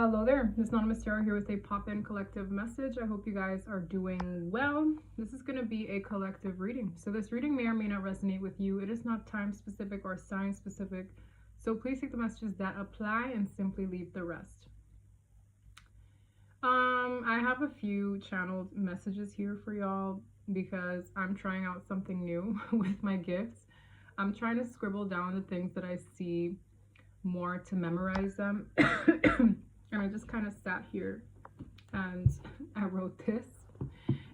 Hello there, it's Anonymous Tarot here with a pop-in collective message. I hope you guys are doing well. This is going to be a collective reading. So this reading may or may not resonate with you. It is not time specific or sign specific. So please take the messages that apply and simply leave the rest. I have a few channeled messages here for y'all because I'm trying out something new with my gifts. I'm trying to scribble down the things that I see more to memorize them. And I just kind of sat here and I wrote this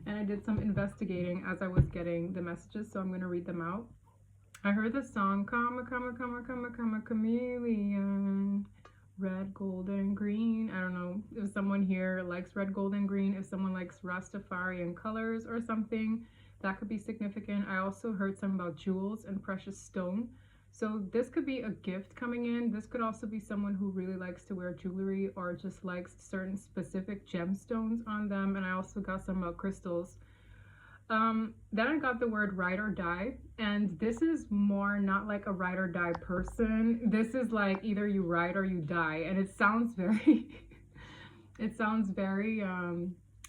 and I did some investigating as I was getting the messages, so I'm going to read them out. I heard the song chameleon, red, gold, and green. I don't know if someone here likes red, gold, and green, if someone likes Rastafarian colors or something, that could be significant. I also heard some about jewels and precious stone. So this could be a gift coming in. This could also be someone who really likes to wear jewelry or just likes certain specific gemstones on them. And I also got some crystals. Then I got the word ride or die. And this is more not like a ride or die person. This is like either you ride or you die. And it sounds very,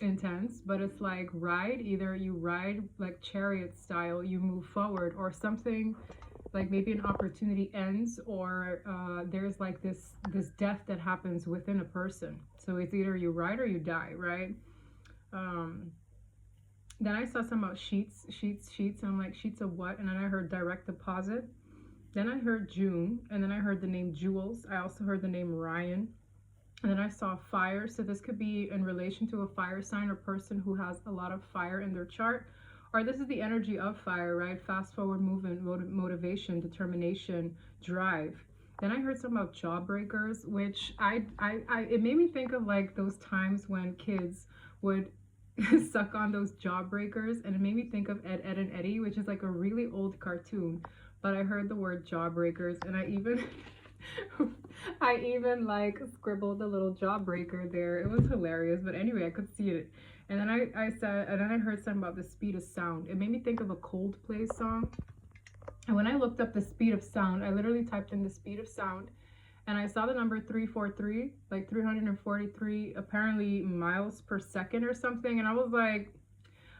intense, but it's like ride, either you ride like chariot style, you move forward, or something like maybe an opportunity ends, or there's like this death that happens within a person. So it's either you ride or you die, right? Then I saw some about sheets, and I'm like, sheets of what? And then I heard direct deposit. Then I heard June, and then I heard the name Jules. I also heard the name Ryan. And then I saw fire. So this could be in relation to a fire sign or person who has a lot of fire in their chart. Or this is the energy of fire, right? Fast forward movement, motivation, determination, drive. Then I heard something about jawbreakers, which it made me think of like those times when kids would suck on those jawbreakers, and it made me think of Ed, Edd and Eddy, which is like a really old cartoon. But I heard the word jawbreakers, and I even like scribbled a little jawbreaker there. It was hilarious, but anyway, I could see it. And then I said, and then I heard something about the speed of sound. It made me think of a Coldplay song. And when I looked up the speed of sound, I literally typed in the speed of sound, and I saw the number 343, like 343 apparently miles per second or something. And I was like,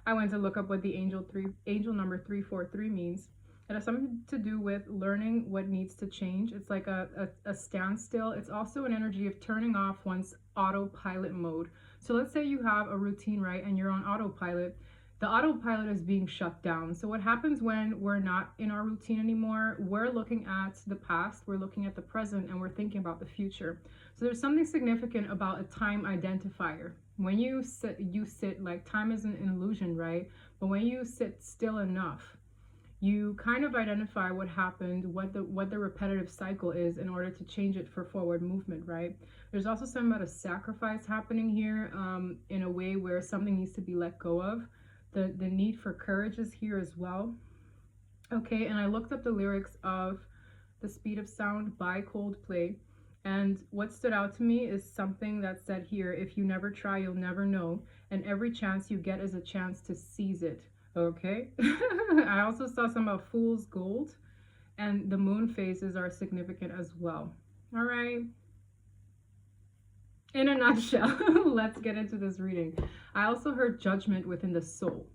I went to look up what the angel number 343 means. It has something to do with learning what needs to change. It's like a standstill. It's also an energy of turning off one's autopilot mode. So let's say you have a routine, right, and you're on autopilot. The autopilot is being shut down. So what happens when we're not in our routine anymore? We're looking at the past, we're looking at the present, and we're thinking about the future. So there's something significant about a time identifier. When you sit, like time is an illusion, right? But when you sit still enough, you kind of identify what happened, what the repetitive cycle is in order to change it for forward movement, right? There's also something about a sacrifice happening here in a way where something needs to be let go of. The need for courage is here as well. Okay, and I looked up the lyrics of The Speed of Sound by Coldplay, and what stood out to me is something that said here, if you never try, you'll never know, and every chance you get is a chance to seize it. Okay. I also saw some of Fool's Gold, and the moon phases are significant as well. All right. In a nutshell, let's get into this reading. I also heard judgment within the soul.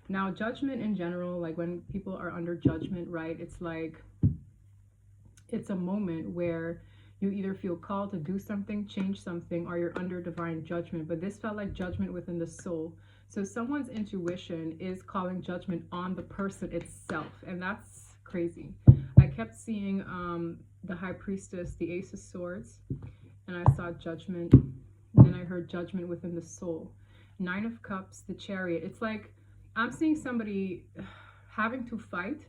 Now, judgment in general, like when people are under judgment, right? It's like, it's a moment where you either feel called to do something, change something, or you're under divine judgment. But this felt like judgment within the soul. So someone's intuition is calling judgment on the person itself, and that's crazy. I kept seeing the High Priestess, the Ace of Swords, and I saw judgment, and then I heard judgment within the soul. Nine of Cups, the Chariot. It's like I'm seeing somebody having to fight.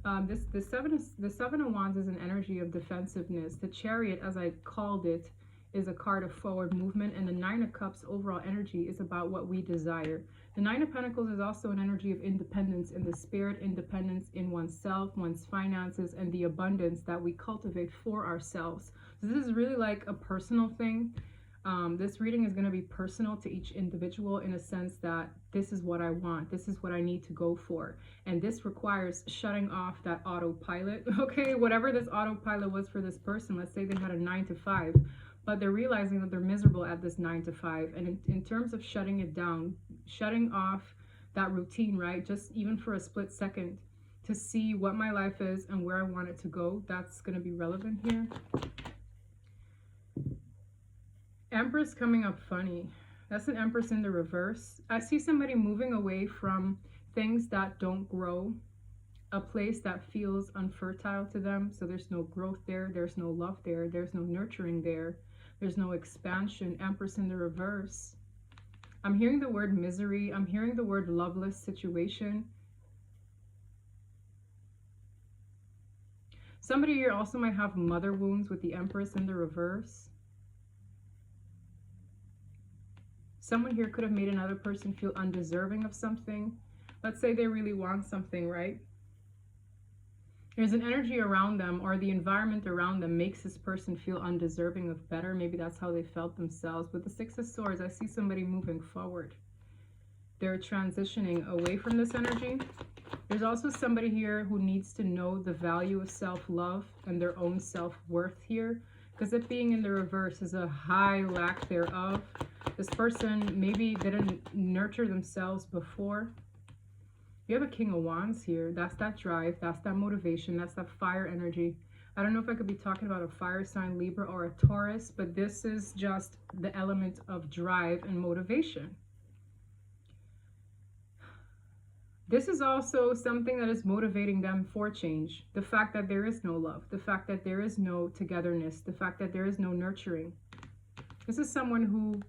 The Seven of Wands is an energy of defensiveness. The Chariot, as I called it, is a card of forward movement, and the Nine of Cups overall energy is about what we desire. The Nine of Pentacles is also an energy of independence in the spirit, independence in oneself, one's finances, and the abundance that we cultivate for ourselves. So this is really like a personal thing. This reading is going to be personal to each individual in a sense that this is what I want, this is what I need to go for, and this requires shutting off that autopilot. Okay, whatever this autopilot was for this person, let's say they had a 9 to 5, but they're realizing that they're miserable at this 9 to 5. And in terms of shutting it down, shutting off that routine, right? Just even for a split second to see what my life is and where I want it to go, that's going to be relevant here. Empress coming up funny. That's an Empress in the reverse. I see somebody moving away from things that don't grow, a place that feels unfertile to them. So there's no growth there, there's no love there, there's no nurturing there, there's no expansion. Empress in the reverse. I'm hearing the word misery. I'm hearing the word loveless situation. Somebody here also might have mother wounds with the Empress in the reverse. Someone here could have made another person feel undeserving of something. Let's say they really want something, right? There's an energy around them, or the environment around them makes this person feel undeserving of better. Maybe that's how they felt themselves. With the Six of Swords, I see somebody moving forward. They're transitioning away from this energy. There's also somebody here who needs to know the value of self-love and their own self-worth here, because it being in the reverse is a high lack thereof. This person maybe didn't nurture themselves before. You have a King of Wands here. That's that drive. That's that motivation. That's that fire energy. I don't know if I could be talking about a fire sign, Libra, or a Taurus, but this is just the element of drive and motivation. This is also something that is motivating them for change. The fact that there is no love. The fact that there is no togetherness. The fact that there is no nurturing. This is someone who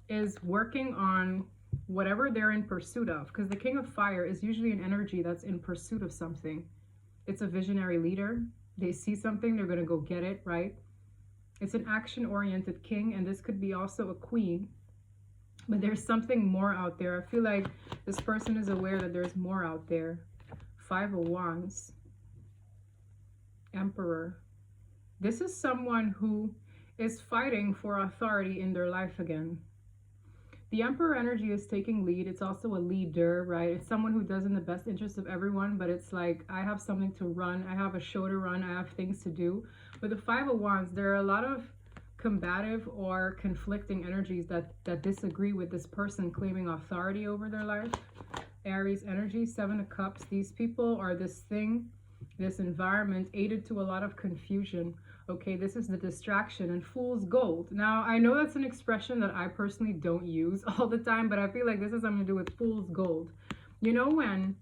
is working on whatever they're in pursuit of, because the King of Fire is usually an energy that's in pursuit of something. It's a visionary leader. They see something, they're going to go get it, right? It's an action-oriented king, and this could be also a queen, but there's something more out there. I feel like this person is aware that there's more out there. Five of Wands. Emperor. This is someone who is fighting for authority in their life again. The Emperor energy is taking lead. It's also a leader, right? It's someone who does in the best interest of everyone, but it's like, I have something to run. I have a show to run. I have things to do. With the Five of Wands, there are a lot of combative or conflicting energies that disagree with this person claiming authority over their life. Aries energy, Seven of Cups. These people or this thing, this environment aided to a lot of confusion. Okay, this is the distraction and fool's gold. Now, I know that's an expression that I personally don't use all the time, but I feel like this has something to do with fool's gold. You know, when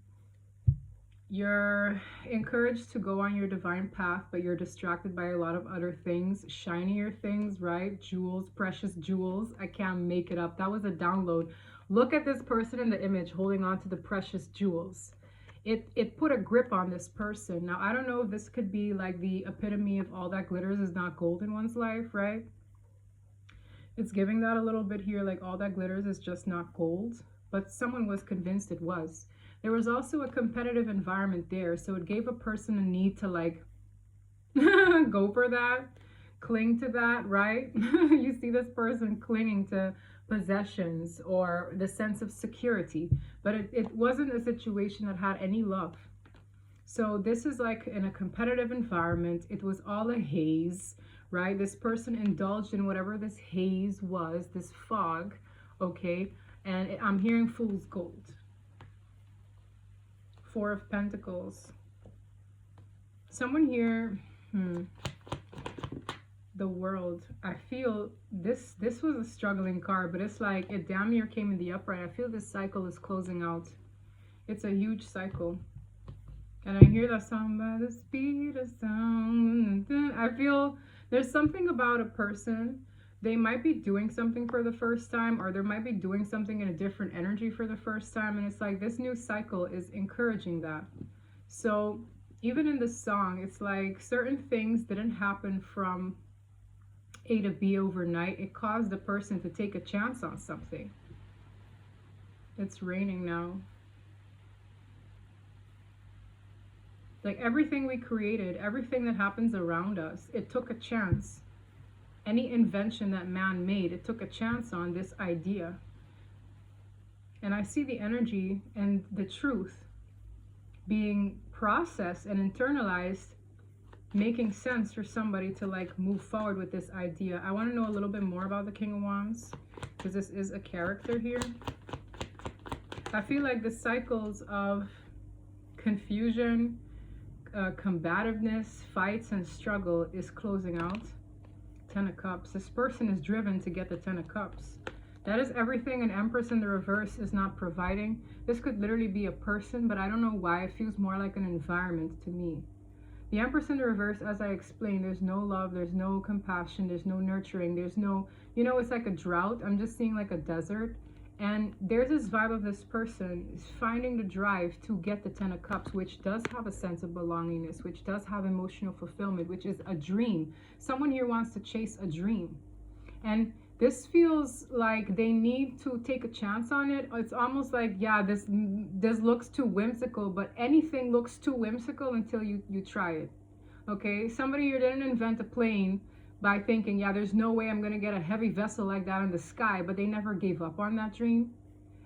you're encouraged to go on your divine path, but you're distracted by a lot of other things, shinier things, right? Jewels, precious jewels. I can't make it up. That was a download. Look at this person in the image holding on to the precious jewels. It put a grip on this person. Now, I don't know if this could be like the epitome of all that glitters is not gold in one's life, right? It's giving that a little bit here, like all that glitters is just not gold, but someone was convinced it was. There was also a competitive environment there, so it gave a person a need to like go for that, cling to that, right? You see this person clinging to possessions or the sense of security, but it wasn't a situation that had any love. So this is like in a competitive environment. It was all a haze, right? This person indulged in whatever this haze was, this fog, okay? And I'm hearing fool's gold. Four of Pentacles. Someone here, the World. I feel this was a struggling card, but it's like it damn near came in the upright. I feel this cycle is closing out. It's a huge cycle. And I hear that song by the speed of sound. I feel there's something about a person. They might be doing something for the first time, or they might be doing something in a different energy for the first time. And it's like this new cycle is encouraging that. So even in the song, it's like certain things didn't happen from A to B overnight. It caused the person to take a chance on something. It's raining now. Like everything we created, everything that happens around us, it took a chance. Any invention that man made, it took a chance on this idea. And I see the energy and the truth being processed and internalized making sense for somebody to like move forward with this idea. I want to know a little bit more about the King of Wands, because this is a character here. I feel like the cycles of confusion, combativeness, fights, and struggle is closing out. 10 of Cups. This person is driven to get the 10 of Cups. That is everything an Empress in the reverse is not providing. This could literally be a person, but I don't know why. It feels more like an environment to me. The Empress in the reverse, as I explained, there's no love, there's no compassion, there's no nurturing, there's no, you know, it's like a drought. I'm just seeing like a desert. And there's this vibe of this person is finding the drive to get the 10 of Cups, which does have a sense of belongingness, which does have emotional fulfillment, which is a dream. Someone here wants to chase a dream. And this feels like they need to take a chance on it. It's almost like, yeah, this looks too whimsical, but anything looks too whimsical until you try it. Okay, somebody here didn't invent a plane by thinking, yeah, there's no way I'm going to get a heavy vessel like that in the sky, but they never gave up on that dream.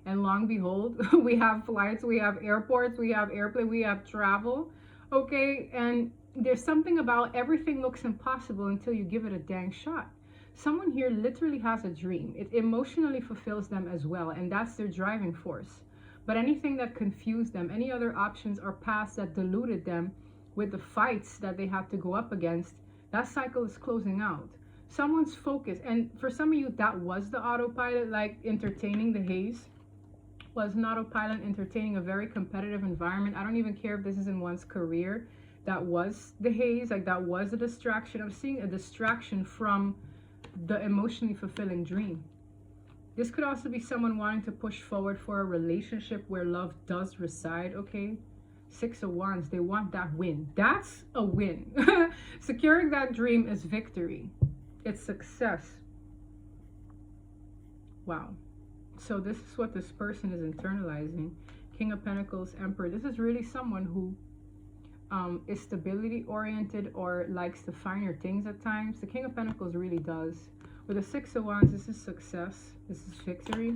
And long behold, we have flights, we have airports, we have airplane, we have travel. Okay, and there's something about everything looks impossible until you give it a dang shot. Someone here literally has a dream. It emotionally fulfills them as well, and that's their driving force. But anything that confused them, any other options or paths that diluted them with the fights that they have to go up against, that cycle is closing out. Someone's focus, and for some of you, that was the autopilot, like entertaining the haze, was an autopilot entertaining a very competitive environment. I don't even care if this is in one's career. That was the haze, like that was a distraction. I'm seeing a distraction from the emotionally fulfilling dream. This could also be someone wanting to push forward for a relationship where love does reside, okay? 6 of Wands, they want that win. That's a win. Securing that dream is victory. It's success. Wow. So this is what this person is internalizing. King of Pentacles, Emperor. This is really someone who is stability oriented or likes the finer things at times. The King of Pentacles really does. With the 6 of Wands, this is success. This is victory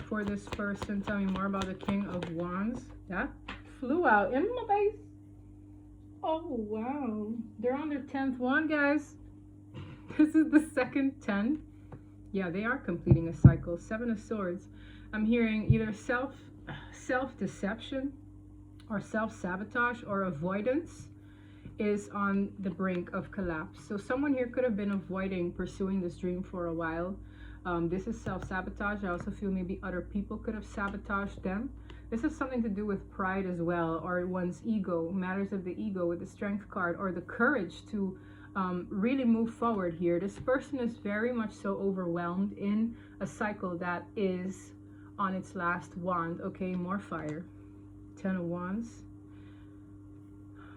for this person. Tell me more about the King of Wands. That flew out in my face. Oh, wow. They're on their 10th wand, guys. This is the second 10. Yeah, they are completing a cycle. 7 of Swords. I'm hearing either self-deception or self-sabotage or avoidance is on the brink of collapse. So someone here could have been avoiding pursuing this dream for a while. This is self-sabotage. I also feel maybe other people could have sabotaged them. This has something to do with pride as well, or one's ego, matters of the ego with the Strength card, or the courage to really move forward here. This person is very much so overwhelmed in a cycle that is on its last wand. Okay, more fire. 10 of Wands.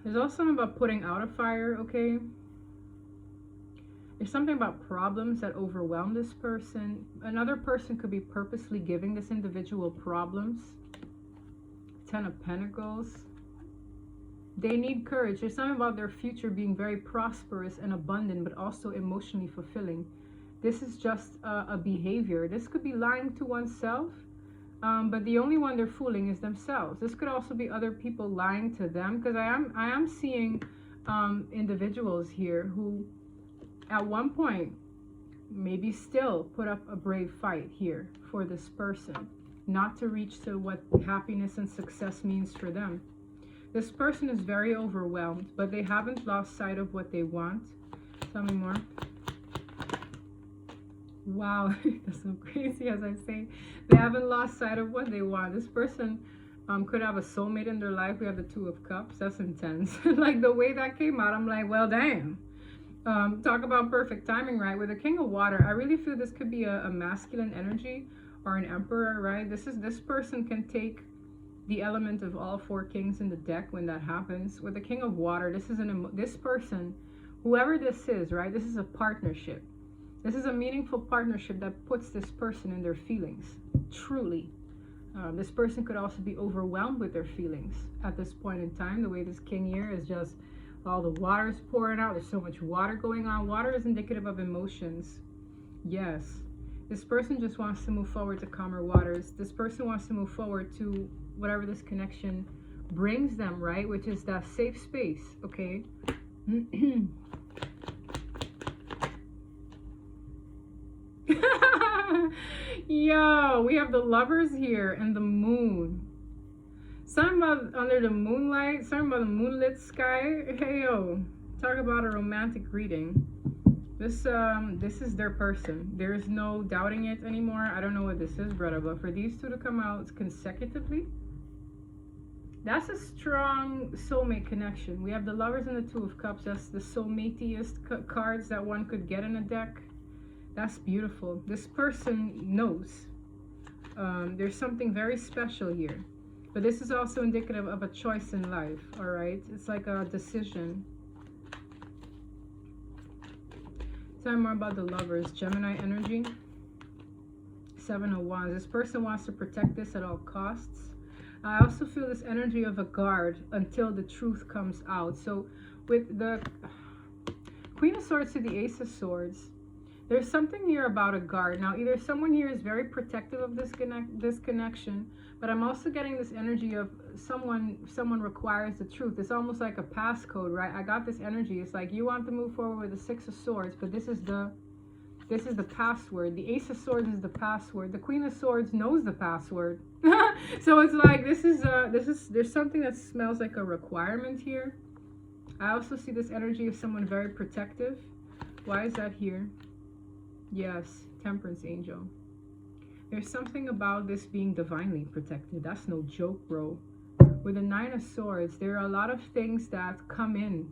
There's also something about putting out a fire, okay? There's something about problems that overwhelm this person. Another person could be purposely giving this individual problems. 10 of Pentacles. They need courage. There's something about their future being very prosperous and abundant, but also emotionally fulfilling. This is just a behavior. This could be lying to oneself. But the only one they're fooling is themselves. This could also be other people lying to them, because I am seeing individuals here who at one point maybe still put up a brave fight here for this person, not to reach to what happiness and success means for them. This person is very overwhelmed, but they haven't lost sight of what they want. Tell me more. Wow, that's so crazy. As I say, they haven't lost sight of what they want. This person could have a soulmate in their life. We have the 2 of Cups. That's intense. Like the way that came out, I'm like, well, damn. Talk about perfect timing, right? With the King of Water, I really feel this could be a masculine energy or an emperor, right? This person can take the element of all 4 kings in the deck when that happens. With the King of Water, this person, whoever this is, right? This is a partnership. This is a meaningful partnership that puts this person in their feelings, truly. This person could also be overwhelmed with their feelings at this point in time. The way this king here is just, all the water is pouring out. There's so much water going on. Water is indicative of emotions. Yes. This person just wants to move forward to calmer waters. This person wants to move forward to whatever this connection brings them, right? Which is that safe space, okay? Yo, we have the Lovers here and the Moon. Something about under the moonlight, something about the moonlit sky. Hey yo, talk about a romantic reading. This is their person. There is no doubting it anymore. I don't know what this is, brother, but for these two to come out consecutively, that's a strong soulmate connection. We have the Lovers and the Two of Cups. That's the soulmateiest cards that one could get in a deck. That's beautiful. This person knows. There's something very special here. But this is also indicative of a choice in life, all right? It's like a decision. Tell me more about the Lovers. Gemini energy. 7 of Wands. This person wants to protect this at all costs. I also feel this energy of a guard until the truth comes out. So with the Queen of Swords to the Ace of Swords, there's something here about a guard. Now, either someone here is very protective of this connection, but I'm also getting this energy of someone requires the truth. It's almost like a passcode, right? I got this energy. It's like you want to move forward with the Six of Swords, but this is the password. The Ace of Swords is the password. The Queen of Swords knows the password. So it's like there's something that smells like a requirement here. I also see this energy of someone very protective. Why is that here? Yes, Temperance Angel. There's something about this being divinely protected. That's no joke, bro. With the Nine of Swords, there are a lot of things that come in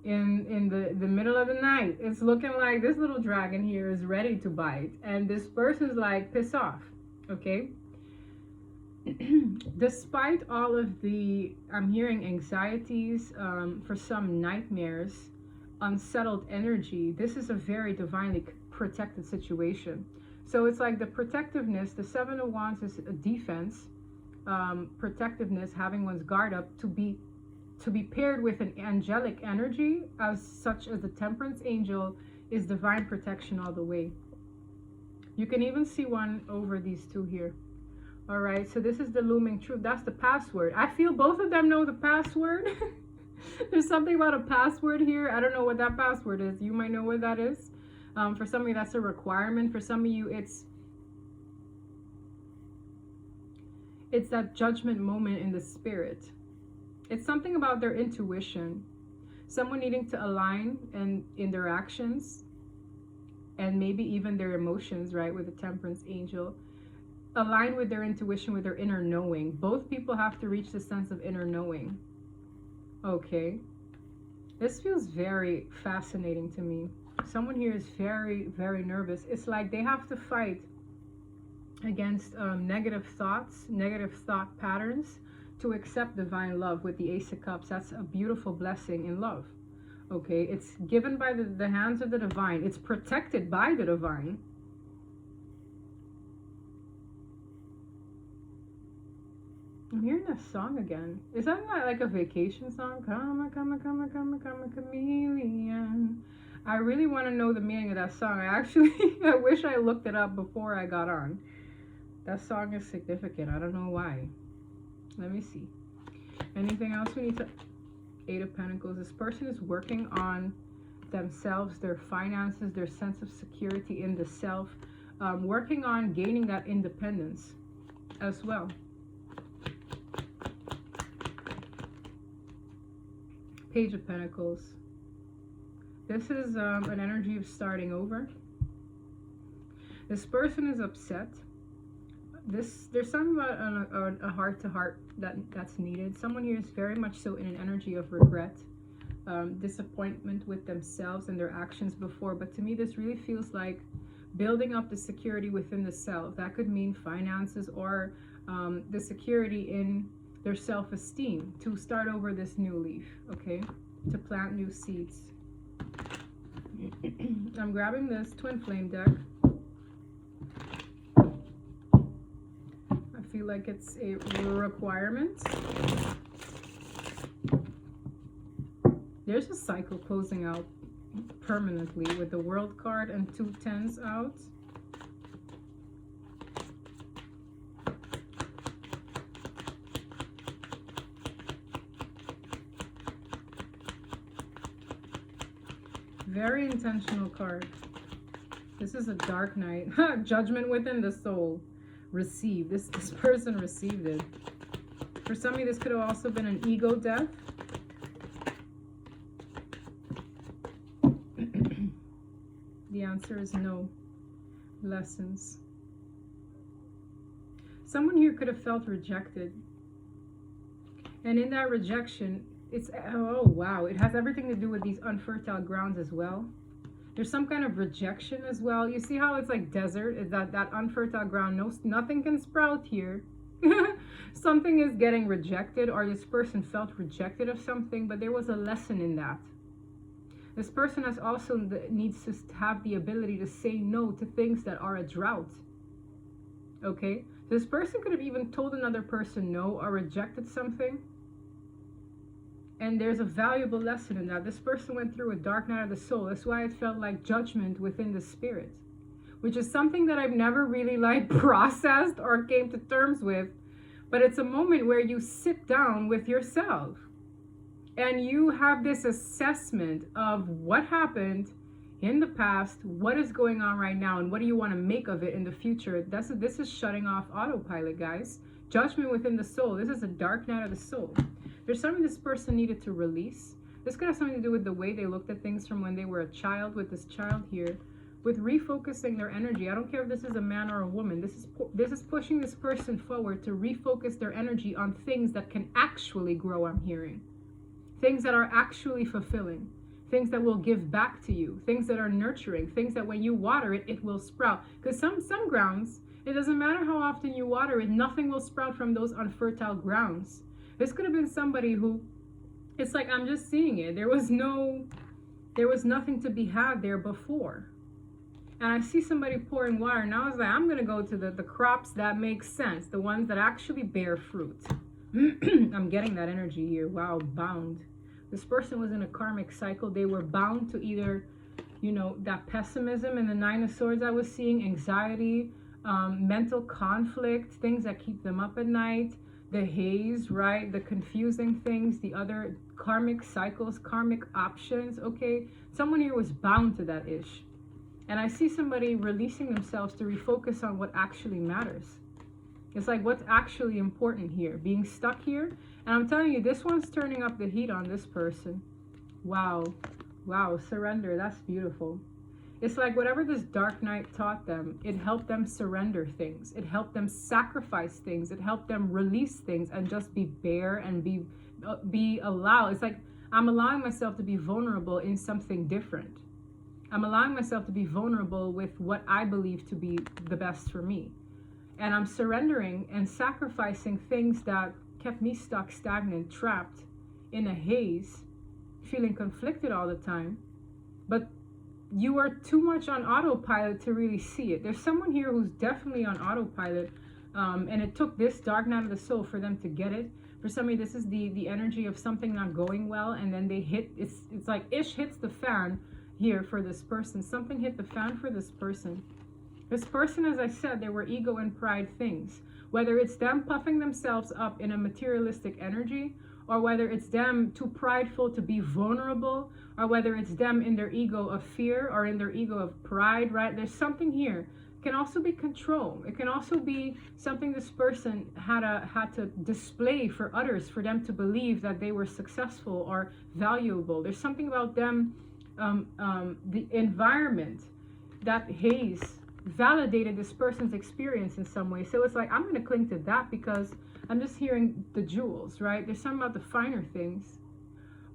the middle of the night. It's looking like this little dragon here is ready to bite, and this person's like, piss off, okay? Despite all of the, I'm hearing anxieties, for some nightmares, unsettled energy, this is a very divinely protected situation. So it's like the protectiveness, the Seven of Wands is a defense, protectiveness, having one's guard up, to be paired with an angelic energy as such as the Temperance Angel is divine protection all the way. You can even see one over these two here. All right, so this is the looming truth. That's the password. I feel both of them know the password. There's something about a password here. I don't know what that password is. You might know what that is. For some of you, that's a requirement. For some of you, it's that judgment moment in the spirit. It's something about their intuition. Someone needing to align in their actions and maybe even their emotions, right, with the Temperance Angel. Align with their intuition, with their inner knowing. Both people have to reach the sense of inner knowing. Okay. This feels very fascinating to me. Someone here is very, very nervous. It's like they have to fight against negative thoughts, negative thought patterns to accept divine love with the Ace of Cups. That's a beautiful blessing in love. Okay. It's given by the hands of the divine. It's protected by the divine. I'm hearing that song again. Is that not like a vacation song? Come, chameleon. I really want to know the meaning of that song. I wish I looked it up before I got on. That song is significant. I don't know why. Let me see. Anything else we need to... Eight of Pentacles. This person is working on themselves, their finances, their sense of security in the self. Working on gaining that independence as well. Page of Pentacles. This is an energy of starting over. This person is upset. There's something about a heart-to-heart that's needed. Someone here is very much so in an energy of regret, disappointment with themselves and their actions before. But to me, this really feels like building up the security within the self. That could mean finances or the security in their self-esteem to start over this new leaf, okay? To plant new seeds. I'm grabbing this Twin Flame deck. I feel like it's a requirement. There's a cycle closing out permanently with the World card and 2 tens out. Very intentional card. This is a dark night. Judgment within the soul. Receive. This person received it. For some of you, this could have also been an ego death. The answer is no. Lessons. Someone here could have felt rejected. And in that rejection, it's, oh wow, it has everything to do with these unfertile grounds as well. There's some kind of rejection as well. You see how it's like desert? Is that unfertile ground? No, nothing can sprout here. Something is getting rejected, or this person felt rejected of something, but there was a lesson in that. This person has also needs to have the ability to say no to things that are a drought. Okay? This person could have even told another person no or rejected something. And there's a valuable lesson in that. This person went through a dark night of the soul. That's why it felt like judgment within the spirit, which is something that I've never really like processed or came to terms with. But it's a moment where you sit down with yourself and you have this assessment of what happened in the past, what is going on right now, and what do you want to make of it in the future. This is shutting off autopilot, guys. Judgment within the soul. This is a dark night of the soul. There's something this person needed to release. This could have something to do with the way they looked at things from when they were a child, with this child here, with refocusing their energy. I don't care if this is a man or a woman. This is pushing this person forward to refocus their energy on things that can actually grow, I'm hearing. Things that are actually fulfilling. Things that will give back to you. Things that are nurturing. Things that when you water it, it will sprout. Because some grounds, it doesn't matter how often you water it, nothing will sprout from those unfertile grounds. This could have been somebody who, it's like, I'm just seeing it. There was nothing to be had there before. And I see somebody pouring water. Now I was like, I'm going to go to the crops that make sense. The ones that actually bear fruit. I'm getting that energy here. Wow, bound. This person was in a karmic cycle. They were bound to either, you know, that pessimism and the Nine of Swords I was seeing, anxiety, mental conflict, things that keep them up at night, the haze, right? The confusing things, the other karmic cycles, karmic options. Okay, someone here was bound to that ish. And I see somebody releasing themselves to refocus on what actually matters. It's like, what's actually important here? Being stuck here. And I'm telling you, this one's turning up the heat on this person. Wow. Wow, surrender. That's beautiful. It's like whatever this dark night taught them, it helped them surrender things. It helped them sacrifice things. It helped them release things and just be bare and be allowed. It's like, I'm allowing myself to be vulnerable in something different. I'm allowing myself to be vulnerable with what I believe to be the best for me. And I'm surrendering and sacrificing things that kept me stuck, stagnant, trapped in a haze, feeling conflicted all the time. But you are too much on autopilot to really see it. There's someone here who's definitely on autopilot, and it took this dark night of the soul for them to get it. For somebody, this is the energy of something not going well, and then they hit, it's like ish hits the fan here for this person. Something hit the fan for this person. This person, as I said, there were ego and pride things. Whether it's them puffing themselves up in a materialistic energy, or whether it's them too prideful to be vulnerable, or whether it's them in their ego of fear or in their ego of pride, right? There's something here. It can also be control. It can also be something this person had to display for others, for them to believe that they were successful or valuable. There's something about them, the environment, that haze, validated this person's experience in some way. So it's like, I'm going to cling to that because I'm just hearing the jewels, right? There's something about the finer things.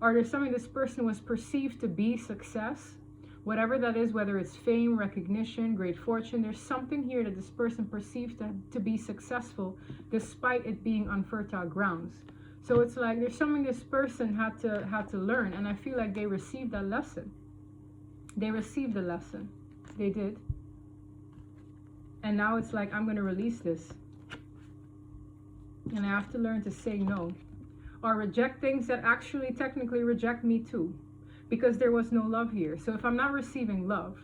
Or there's something this person was perceived to be success, whatever that is, whether it's fame, recognition, great fortune. There's something here that this person perceived to be successful despite it being unfertile grounds. So it's like there's something this person had to learn, and I feel like they received that lesson. They received the lesson. They did. And now it's like, I'm going to release this. And I have to learn to say no. Or reject things that actually technically reject me too. Because there was no love here. So if I'm not receiving love,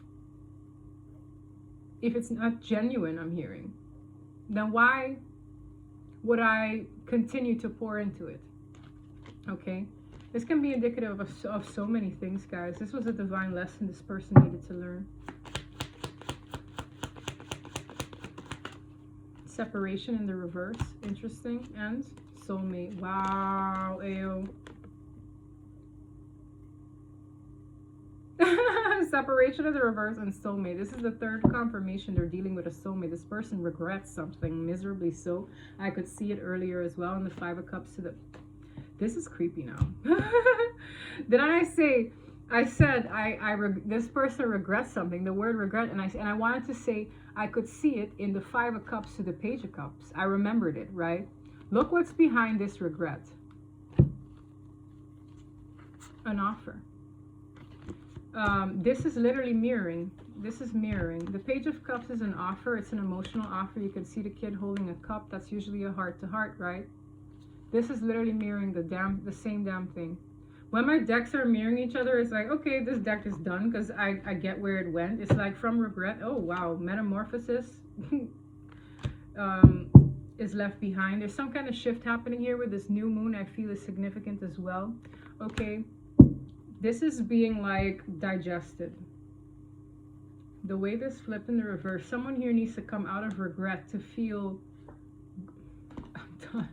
if it's not genuine, I'm hearing, then why would I continue to pour into it? Okay? This can be indicative of so many things, guys. This was a divine lesson this person needed to learn. Separation in the reverse. Interesting. And soulmate. Wow. Ayo. Separation in the reverse and soulmate. This is the third confirmation they're dealing with a soulmate. This person regrets something miserably so. I could see it earlier as well in the Five of Cups to the... This is creepy now. Did I say... I said this person regrets something, the word regret, and I wanted to say I could see it in the Five of Cups to the Page of Cups. I remembered it, right? Look what's behind this regret. An offer. This is literally mirroring. This is mirroring. The Page of Cups is an offer. It's an emotional offer. You can see the kid holding a cup. That's usually a heart-to-heart, right? This is literally mirroring the same damn thing. When my decks are mirroring each other, it's like, okay, this deck is done because I get where it went. It's like from regret. Oh, wow. Metamorphosis is left behind. There's some kind of shift happening here with this new moon. I feel is significant as well. Okay. This is being like digested. The way this flipped in the reverse, someone here needs to come out of regret to feel... I'm done.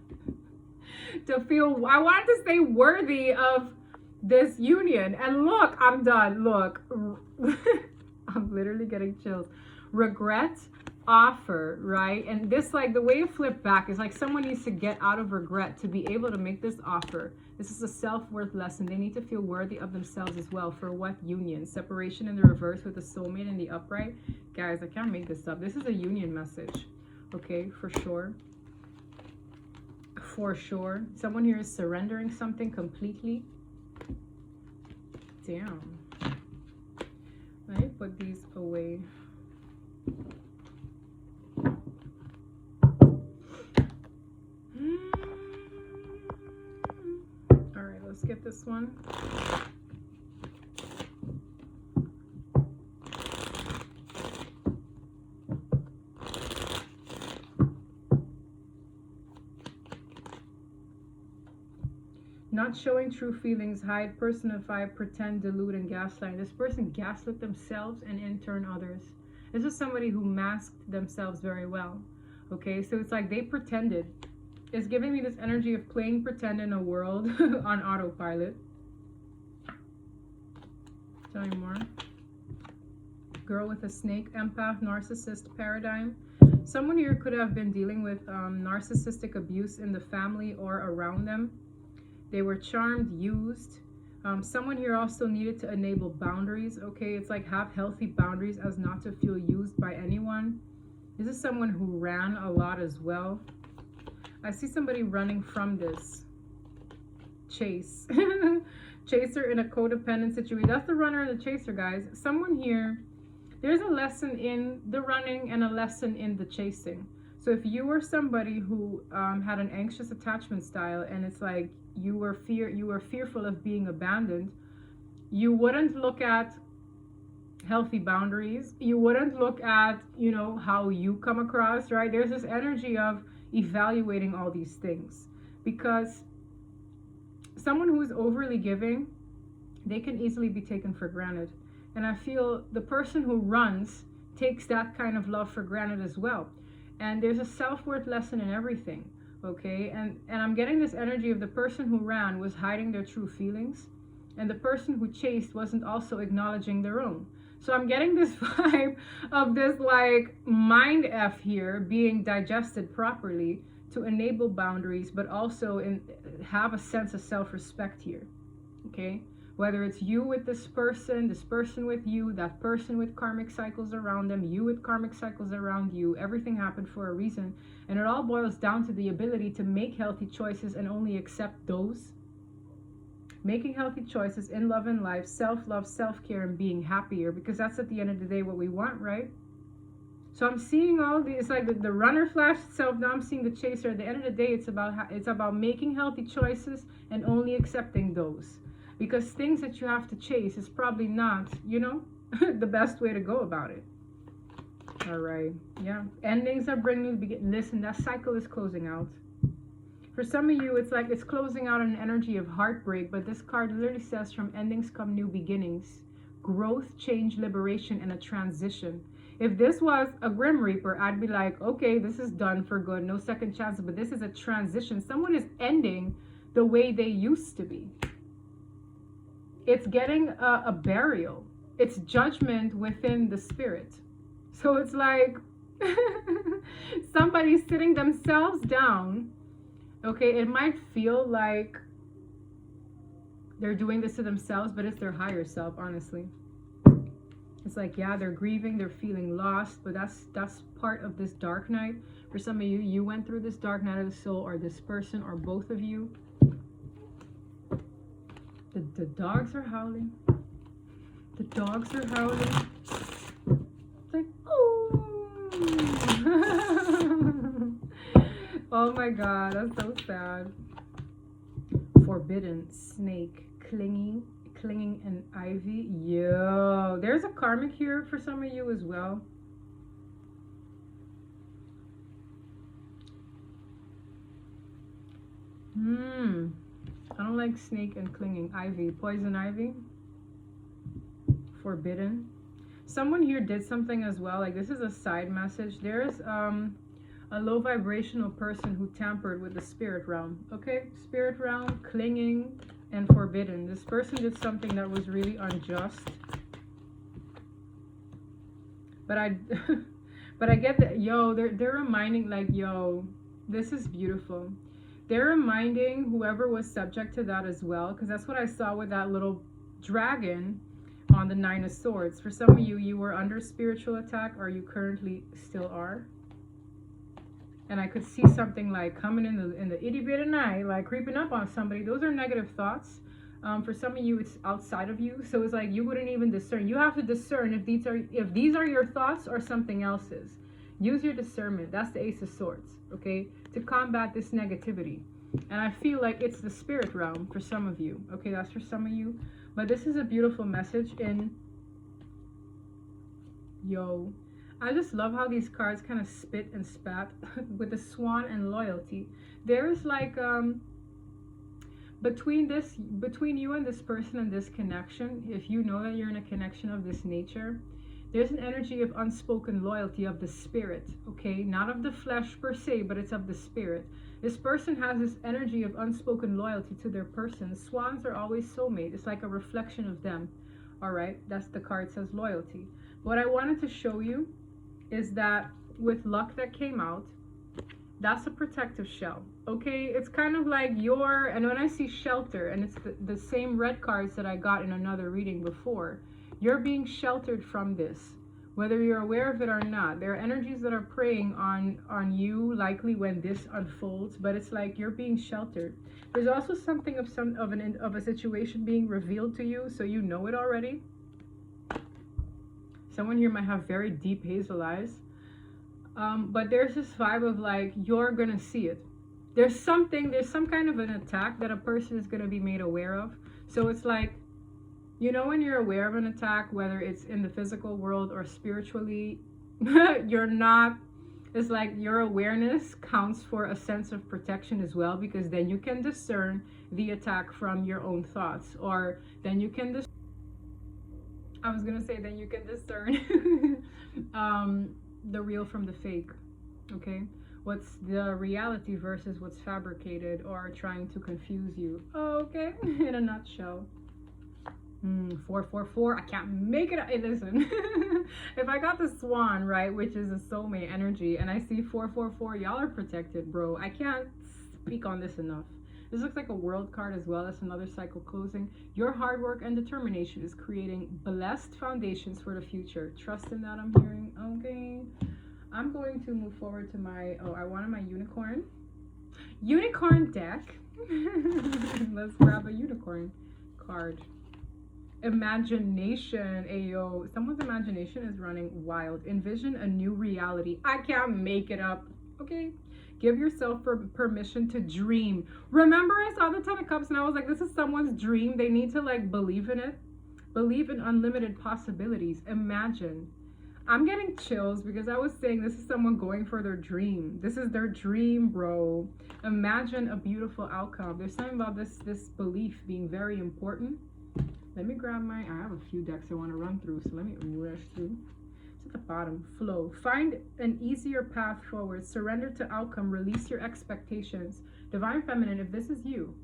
To feel, I want to say worthy of this union. And look, I'm done. Look, I'm literally getting chills. Regret, offer, right? And this, like, the way it flipped back is like someone needs to get out of regret to be able to make this offer. This is a self-worth lesson. They need to feel worthy of themselves as well. For what union? Separation in the reverse with the soulmate in the upright. Guys, I can't make this up. This is a union message. Okay, for sure. For sure. Someone here is surrendering something completely. Damn. Let me put these away. All right, let's get this one. Not showing true feelings, hide, personify, pretend, delude, and gaslight. This person gaslit themselves and in turn others. This is somebody who masked themselves very well. Okay, so it's like they pretended. It's giving me this energy of playing pretend in a world on autopilot. Tell me more. Girl with a snake, empath, narcissist paradigm. Someone here could have been dealing with narcissistic abuse in the family or around them. They were charmed, used. Someone here also needed to enable boundaries. Okay, it's like have healthy boundaries as not to feel used by anyone. This is someone who ran a lot as well. I see somebody running from this. Chase. Chaser in a codependent situation. That's the runner and the chaser, guys. Someone here, there's a lesson in the running and a lesson in the chasing. So if you were somebody who had an anxious attachment style and it's like you were fearful of being abandoned, you wouldn't look at healthy boundaries. You wouldn't look at, you know, how you come across, right? There's this energy of evaluating all these things because someone who is overly giving, they can easily be taken for granted. And I feel the person who runs takes that kind of love for granted as well. And there's a self-worth lesson in everything, okay? And I'm getting this energy of the person who ran was hiding their true feelings, and the person who chased wasn't also acknowledging their own. So I'm getting this vibe of this like mind F here being digested properly to enable boundaries, but also have a sense of self-respect here, okay? Whether it's you with this person with you, that person with karmic cycles around them, you with karmic cycles around you, everything happened for a reason. And it all boils down to the ability to make healthy choices and only accept those. Making healthy choices in love and life, self-love, self-care, and being happier, because that's at the end of the day what we want, right? So I'm seeing all these, like the runner flashed itself, now I'm seeing the chaser. At the end of the day, it's about making healthy choices and only accepting those. Because things that you have to chase is probably not, you know, the best way to go about it. All right. Yeah. Endings are bringing new beginnings. Listen, that cycle is closing out. For some of you, it's like it's closing out an energy of heartbreak, but this card literally says from endings come new beginnings, growth, change, liberation, and a transition. If this was a Grim Reaper, I'd be like, okay, this is done for good, no second chances, but this is a transition. Someone is ending the way they used to be. It's getting a burial. It's judgment within the spirit. So it's like somebody's sitting themselves down. Okay, it might feel like they're doing this to themselves, but it's their higher self, honestly. It's like, yeah, they're grieving, they're feeling lost, but that's part of this dark night. For some of you, you went through this dark night of the soul, or this person, or both of you. The dogs are howling. The dogs are howling. It's like, oh. Oh my God, that's so sad. Forbidden, snake, clinging and ivy. Yo, there's a karmic here for some of you as well. I don't like snake and clinging. Ivy, poison ivy. Forbidden. Someone here did something as well. Like, this is a side message. There's a low vibrational person who tampered with the spirit realm. Okay, spirit realm, clinging, and forbidden. This person did something that was really unjust. But I get that, yo, they're reminding, like, yo, this is beautiful. They're reminding whoever was subject to that as well, because that's what I saw with that little dragon on the 9 of Swords. For some of you, you were under spiritual attack, or you currently still are. And I could see something like coming in the itty bitty night, like creeping up on somebody. Those are negative thoughts. For some of you, it's outside of you, so it's like you wouldn't even discern. You have to discern if these are your thoughts or something else's. Use your discernment. That's the Ace of Swords, okay, to combat this negativity. And I feel like it's the spirit realm for some of you. Okay, that's for some of you. But this is a beautiful message in, yo, I just love how these cards kind of spit and spat with the swan and loyalty. There's like between you and this person and this connection, if you know that you're in a connection of this nature, there's an energy of unspoken loyalty of the spirit, okay? Not of the flesh per se, but it's of the spirit. This person has this energy of unspoken loyalty to their person. Swans are always soulmate. It's like a reflection of them, all right? That's the card, says loyalty. What I wanted to show you is that with luck that came out, that's a protective shell, okay? It's kind of like and when I see shelter, and it's the same red cards that I got in another reading before, you're being sheltered from this, whether you're aware of it or not. There are energies that are preying on you, likely when this unfolds, but it's like you're being sheltered. There's also something of a situation being revealed to you, so you know it already. Someone here might have very deep hazel eyes, but there's this vibe of like, you're gonna see it. There's some kind of an attack that a person is gonna be made aware of. So it's like, you know, when you're aware of an attack, whether it's in the physical world or spiritually, it's like your awareness counts for a sense of protection as well, because then you can discern the attack from your own thoughts, or then you can discern the real from the fake, okay? What's the reality versus what's fabricated or trying to confuse you, okay? In a nutshell. 444, I can't make it. Hey, listen, if I got the swan, right, which is a soulmate energy, and I see 444, y'all are protected, bro. I can't speak on this enough. This looks like a world card as well. That's another cycle closing. Your hard work and determination is creating blessed foundations for the future. Trust in that, I'm hearing. Okay, I'm going to move forward to my, I wanted my unicorn deck. Let's grab a unicorn card. Imagination. Ayo, someone's imagination is running wild. Envision a new reality. I can't make it up, okay? Give yourself permission to dream. Remember, I saw the 10 of Cups and I was like, this is someone's dream. They need to like believe in it. Believe in unlimited possibilities. Imagine. I'm getting chills because I was saying this is someone going for their dream. This is their dream, bro. Imagine a beautiful outcome. There's something about this belief being very important. Let me grab I have a few decks I want to run through, so let me rush through. It's at the bottom. Flow. Find an easier path forward. Surrender to outcome. Release your expectations. Divine Feminine, if this is you,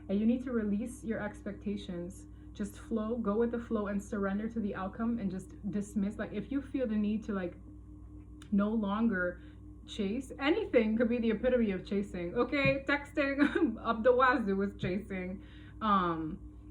and you need to release your expectations, just flow, go with the flow, and surrender to the outcome, and just dismiss. Like, if you feel the need to, like, no longer chase anything, could be the epitome of chasing. Okay, texting up the wazoo is chasing.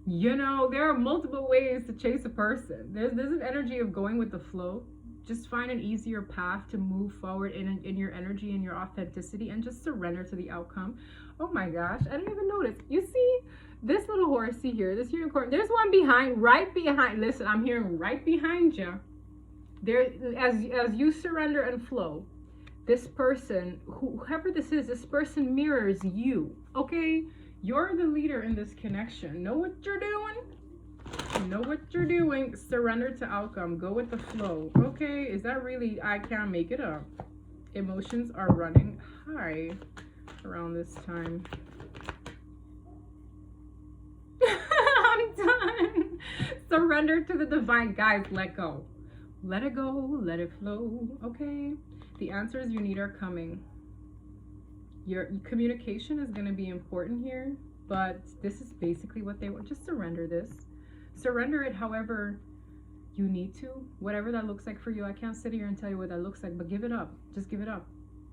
You know, there are multiple ways to chase a person. There's an energy of going with the flow. Just find an easier path to move forward in your energy and your authenticity, and just surrender to the outcome. Oh my gosh, I didn't even notice. You see this little horsey here, this unicorn, there's one right behind. Listen, I'm hearing right behind you. There, as you surrender and flow, this person, whoever this person mirrors you. Okay, you're the leader in this connection. Know what you're doing. Know what you're doing. Surrender to outcome. Go with the flow. Okay, is that really? I can't make it up. Emotions are running high around this time. I'm done. Surrender to the divine. Guys, let go. Let it go. Let it flow. Okay. The answers you need are coming. Your communication is going to be important here, but this is basically what they want. Just surrender this. Surrender it however you need to, whatever that looks like for you. I can't sit here and tell you what that looks like, but give it up. Just give it up.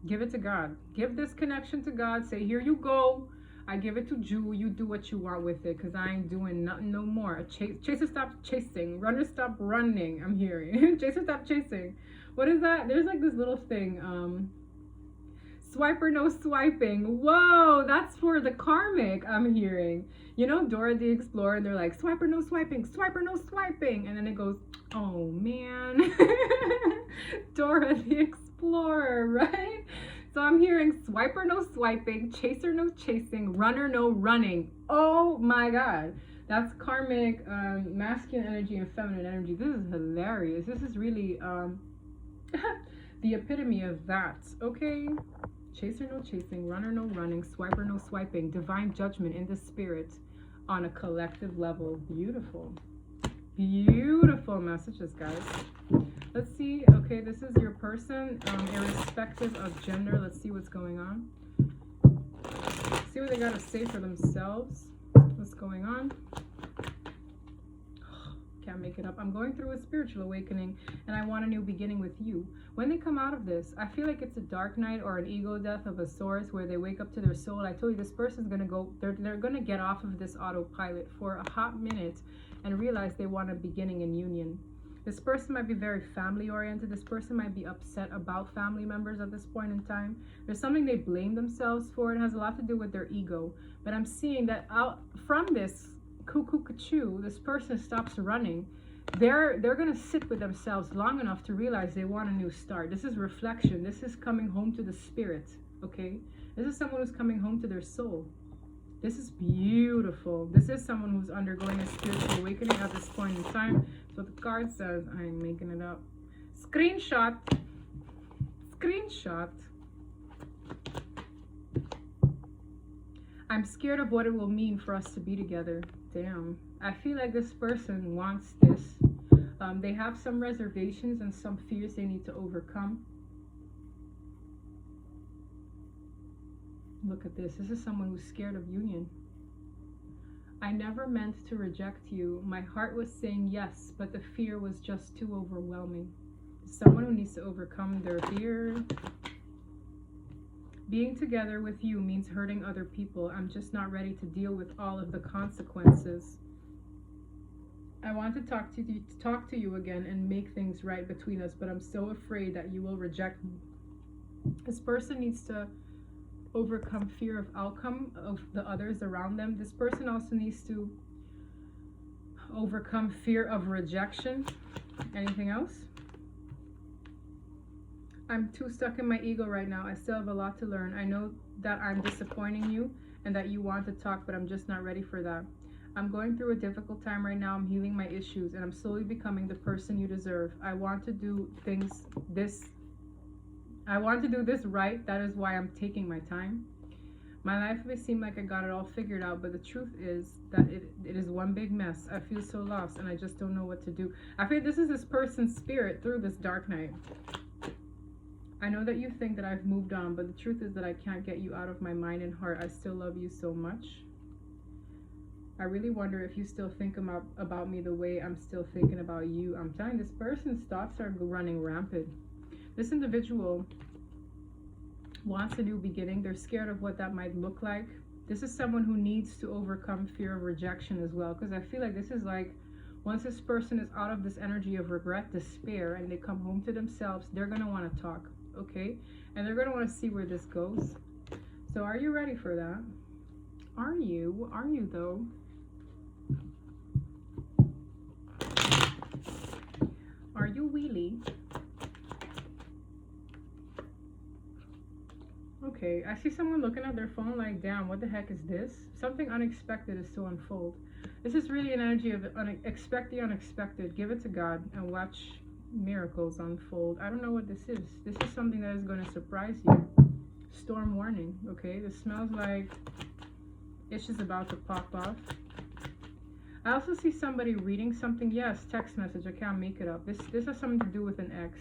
Give it to God. Give this connection to God. Say, here you go. I give it to you. You do what you want with it, because I ain't doing nothing no more. Chaser, stop chasing. Runner, stop running. I'm hearing. Chaser, stop chasing. What is that? There's like this little thing. Swiper, no swiping. Whoa, that's for the karmic, I'm hearing. You know, Dora the Explorer, and they're like, swiper, no swiping, swiper, no swiping. And then it goes, oh man. Dora the Explorer, right? So I'm hearing swiper, no swiping, chaser, no chasing, runner, no running. Oh my God. That's karmic, masculine energy and feminine energy. This is hilarious. This is really the epitome of that, okay? Chaser, no chasing, runner, no running, swiper, no swiping, divine judgment in the spirit on a collective level. Beautiful. Beautiful messages, guys. Let's see. Okay, this is your person, irrespective of gender. Let's see what's going on. See what they got to say for themselves. What's going on? Can't make it up. I'm going through a spiritual awakening, and I want a new beginning with you. When they come out of this, I feel like it's a dark night or an ego death of a source, where they wake up to their soul. I told you this person's gonna go, they're gonna get off of this autopilot for a hot minute and realize they want a beginning in union. This person might be very family oriented. This person might be upset about family members at this point in time. There's something they blame themselves for. It has a lot to do with their ego. But I'm seeing that out from this cuckoo cachoo, this person stops running. They're gonna sit with themselves long enough to realize they want a new start. This is reflection. This is coming home to the spirit. Okay, this is someone who's coming home to their soul. This is beautiful. This is someone who's undergoing a spiritual awakening at this point in time. That's what the card says. I'm making it up. Screenshot. I'm scared of what it will mean for us to be together. Damn. I feel like this person wants this. They have some reservations and some fears they need to overcome. Look at this. This is someone who's scared of union. I never meant to reject you. My heart was saying yes, but the fear was just too overwhelming. Someone who needs to overcome their fear. Being together with you means hurting other people. I'm just not ready to deal with all of the consequences. I want to talk to you again and make things right between us, but I'm so afraid that you will reject me. This person needs to overcome fear of outcome of the others around them. This person also needs to overcome fear of rejection. Anything else? I'm too stuck in my ego right now. I still have a lot to learn. I know that I'm disappointing you and that you want to talk, but I'm just not ready for that. I'm going through a difficult time right now. I'm healing my issues and I'm slowly becoming the person you deserve. I want to do this right. That is why I'm taking my time. My life may seem like I got it all figured out, but the truth is that it is one big mess. I feel so lost and I just don't know what to do. I feel this is this person's spirit through this dark night. I know that you think that I've moved on, but the truth is that I can't get you out of my mind and heart. I still love you so much. I really wonder if you still think about me the way I'm still thinking about you. I'm telling you, this person's thoughts are running rampant. This individual wants a new beginning. They're scared of what that might look like. This is someone who needs to overcome fear of rejection as well, because I feel like this is like, once this person is out of this energy of regret, despair, and they come home to themselves, they're going to want to talk, okay? And they're going to want to see where this goes. So are you ready for that? Are you though? Are you wheelie? Okay, I see someone looking at their phone like, damn, what the heck is this? Something unexpected is to unfold. This is really an energy of expect the unexpected. Give it to God and watch miracles unfold. I don't know what this is. This is something that is going to surprise you. Storm warning, okay? This smells like it's just about to pop off. I also see somebody reading something. Yes, text message. I can't make it up. This has something to do with an ex.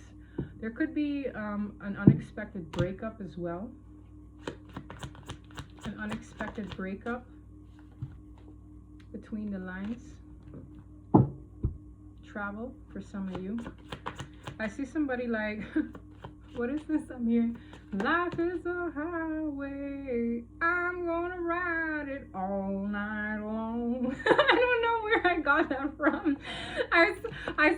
There could be an unexpected breakup as well. An unexpected breakup between the lines. Travel for some of you. I see somebody like, what is this I'm hearing? Life is a highway, I'm gonna ride it all night long. I don't know where I got that from. I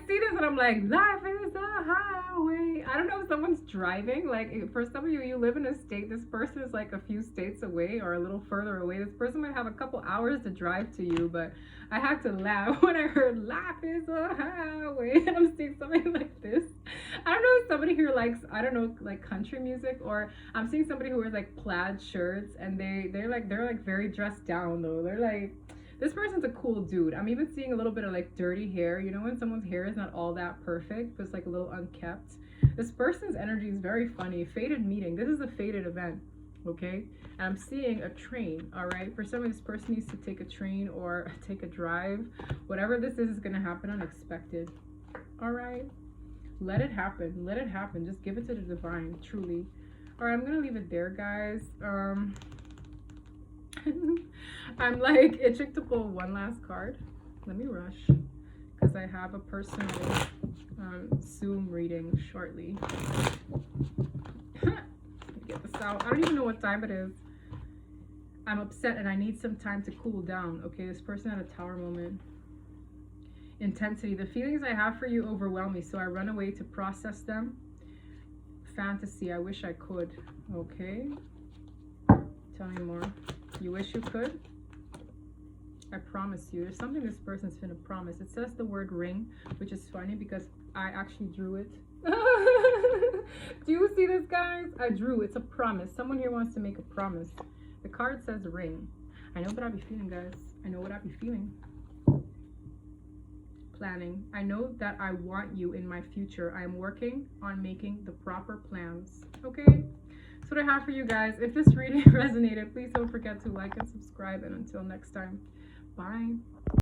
see this and I'm like, life is a highway. I don't know if someone's driving. Like, for some of you, you live in a state, this person is like a few states away or a little further away. This person might have a couple hours to drive to you, but I had to laugh when I heard life is a highway and I'm seeing something like this. I don't know if somebody here likes, I don't know, like country music, or I'm seeing somebody who wears like plaid shirts and they're like very dressed down though. They're like, this person's a cool dude. I'm even seeing a little bit of like dirty hair. You know when someone's hair is not all that perfect, but it's like a little unkept. This person's energy is very funny. Fated meeting. This is a fated event, okay? And I'm seeing a train, all right? For some of this person needs to take a train or take a drive. Whatever this is going to happen unexpected, all right? Let it happen. Let it happen. Just give it to the divine, truly. All right, I'm going to leave it there, guys. I'm like itching to pull one last card. Let me rush because I have a personal Zoom reading shortly. Get this out. I don't even know what time it is. I'm upset and I need some time to cool down. Okay, this person had a tower moment. Intensity. The feelings I have for you overwhelm me, so I run away to process them. Fantasy. I wish I could. Okay. Tell me more. You wish you could? I promise you. There's something this person's gonna promise. It says the word ring, which is funny because I actually drew it. Do you see this, guys? I drew. It's a promise. Someone here wants to make a promise. The card says ring. I know what I be feeling, guys. I know what I be feeling. Planning. I know that I want you in my future. I am working on making the proper plans. Okay? That's what I have for you guys. If this reading resonated, please don't forget to like and subscribe. And until next time, bye.